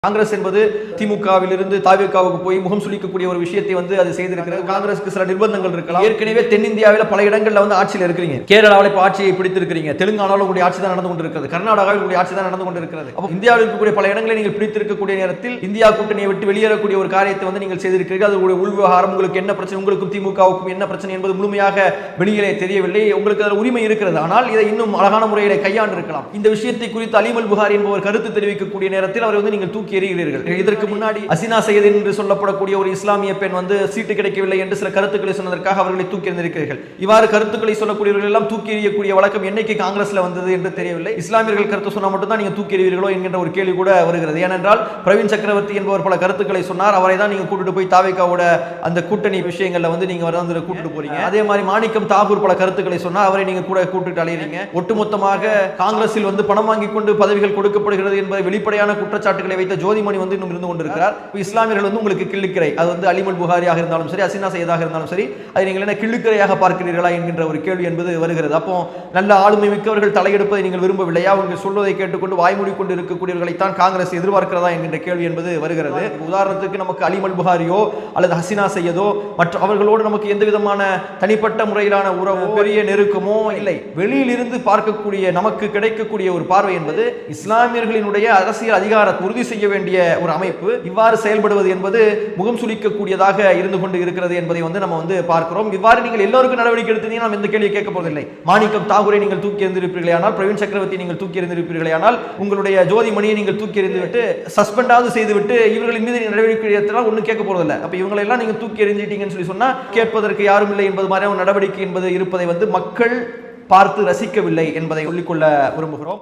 காங்கிரஸ் என்பது திமுகவிலிருந்து தாவேகாவுக்கு போய் முகம் சுளிக்கக்கூடிய ஒரு விஷயத்தை அது செய்திருக்கிறது. காங்கிரஸுக்கு சில நிர்பந்தங்கள் இருக்கலாம். ஏற்கனவே தென்னிந்தியாவில் பல இடங்கள்ல ஆட்சியில் இருக்கிறீங்க. கேரளாவில் இப்ப ஆட்சியை பிடித்திருக்கிறீங்க. தெலுங்கானாவில் உங்களுடைய ஆட்சி தான் நடந்து கொண்டிருக்கிறது. கர்நாடகாவில் உங்களுடைய ஆட்சி தான் நடந்து கொண்டிருக்கிறது. அப்ப இந்தியாவில் இருக்கக்கூடிய பல இடங்களை நீங்கள் பிடித்திருக்கக்கூடிய நேரத்தில் இந்தியா கூட்டணியை விட்டு வெளியேறக்கூடிய ஒரு காரியத்தை நீங்கள் செய்திருக்கிறீர்கள். அது உங்கள் உள்விவகாரம். உங்களுக்கு என்ன பிரச்சனை, உங்களுக்கும் திமுகவுக்கும் என்ன பிரச்சனை என்பது முழுமையாக வெளியிலே தெரியவில்லை. உங்களுக்கு அதில் உரிமை இருக்கிறது. ஆனால் இதை இன்னும் அழகான முறையில் கையாண்டு இருக்கலாம். இந்த விஷயத்தை குறித்து அலிமல் புகாரி என்பவர் கருத்து தெரிவிக்கக்கூடிய நேரத்தில் அவர் நீங்கள் தூக்கி எறிகிறீர்கள். இதற்கு முன்னாடி ஹசீனா சையத் என்று சொல்லப்படக்கூடிய ஒரு இஸ்லாமிய பெண் சீட்டு கிடைக்கவில்லை என்று சில கருத்துக்களை சொன்னதற்காக அவர்களை தூக்கி எறிந்திருக்கிறீர்கள். இவ்வாறு கருத்துக்களை சொல்லக்கூடியவர்கள் எல்லாம் தூக்கி எறியக்கூடிய வழக்கம் என்னைக்கு காங்கிரஸ்ல வந்தது என்று தெரியவில்லை. இஸ்லாமியர்கள் கருத்து சொன்னா மட்டும் தான் நீங்க தூக்கி எறிவீர்களோ என்கின்ற ஒரு கேள்வி கூட வருகிறது. ஏனென்றால் பிரவீன் சக்கரவர்த்தி என்பவர் பல கருத்துக்களை சொன்னார். அவரை தான் நீங்க கூட்டிட்டு போய் தாவேகாவோட அந்த கூட்டணி விஷயங்கள்ல நீங்க கூட்டிட்டு போறீங்க. அதே மாதிரி மாணிக்கம் தாகூர் பல கருத்துக்களை சொன்னார். அவரை நீங்க கூட கூட்டிட்டு அலையறீங்க. ஒட்டுமொத்தமாக காங்கிரஸில் பணம் வாங்கி கொண்டு பதவிகள் கொடுக்கப்படுகிறது என்பதை வெளிப்படையான குற்றச்சாட்டுகளை வைத்த ஜோதிமணி இன்னும் இருந்து கொண்டிருக்கிறார். இஸ்லாமியர்கள் உங்களுக்கு கிள்ளுக்கிறை, அது அலிமல் புகாரியாக இருந்தாலும் சரி, ஹசீனா சையதாக இருந்தாலும் சரி, அதை நீங்கள் என்ன கிள்ளுக்கிறையாக பார்க்கிறீர்களா என்கின்ற ஒரு கேள்வி என்பது வருகிறது. அப்போ நல்ல ஆளுமை மிக்கவர்கள் தலையெடுப்பதை நீங்கள் விரும்பவில்லையா? நீங்கள் சொல்வதை கேட்டுக்கொண்டு வாய்மொழி கொண்டு இருக்கக்கூடியவர்களைத்தான் காங்கிரஸ் எதிர்பார்க்கிறதா என்கின்ற கேள்வி என்பது வருகிறது. உதாரணத்துக்கு நமக்கு அலிமல் புகாரியோ அல்லது ஹசீனா சையதோ மற்ற அவர்களோடு நமக்கு எந்த விதமான தனிப்பட்ட முறையிலான உறவோ பெரிய நெருக்கமோ இல்லை. வெளியில் இருந்து பார்க்கக்கூடிய நமக்கு கிடைக்கக்கூடிய ஒரு பார்வை என்பது இஸ்லாமியர்களினுடைய அரசியல் அதிகாரத்தை உறுதி செய்ய வேண்டிய ஒரு அமைப்பு இவ்வாறு செயல்படுவது என்பது முகம் சுளிக்கக்கூடியதாக இருந்து கொண்டு இருக்கிறது என்பதை நம்ம பார்க்கிறோம். இவ்வாறு நீங்கள் எல்லோருக்கும் நடவடிக்கை எடுத்தீங்கன்னா நம்ம எந்த கேள்வி கேட்க போவதில்லை. மாணிக்கம் தாகூரை நீங்கள் தூக்கி எறிந்திருப்பீர்களே ஆனால், பிரவீன் சக்கரவர்த்தி நீங்கள் தூக்கி எறிந்திருப்பீர்களே ஆனால், உங்களுடைய ஜோதிமணியை நீங்கள் தூக்கி எறிந்துவிட்டு சஸ்பெண்டாவது செய்துவிட்டு இவர்களின் மீது நடவடிக்கை எடுத்தால் ஒன்றும் கேட்க போவதில்லை. அப்ப இவங்களை எல்லாம் நீங்க தூக்கி எறிஞ்சிட்டீங்கன்னு சொன்னா கேட்பதற்கு யாரும் இல்லை என்பது மாதிரியான நடவடிக்கை என்பது இருப்பதை மக்கள் பார்த்து ரசிக்கவில்லை என்பதை சொல்லிக்கொள்ள விரும்புகிறோம்.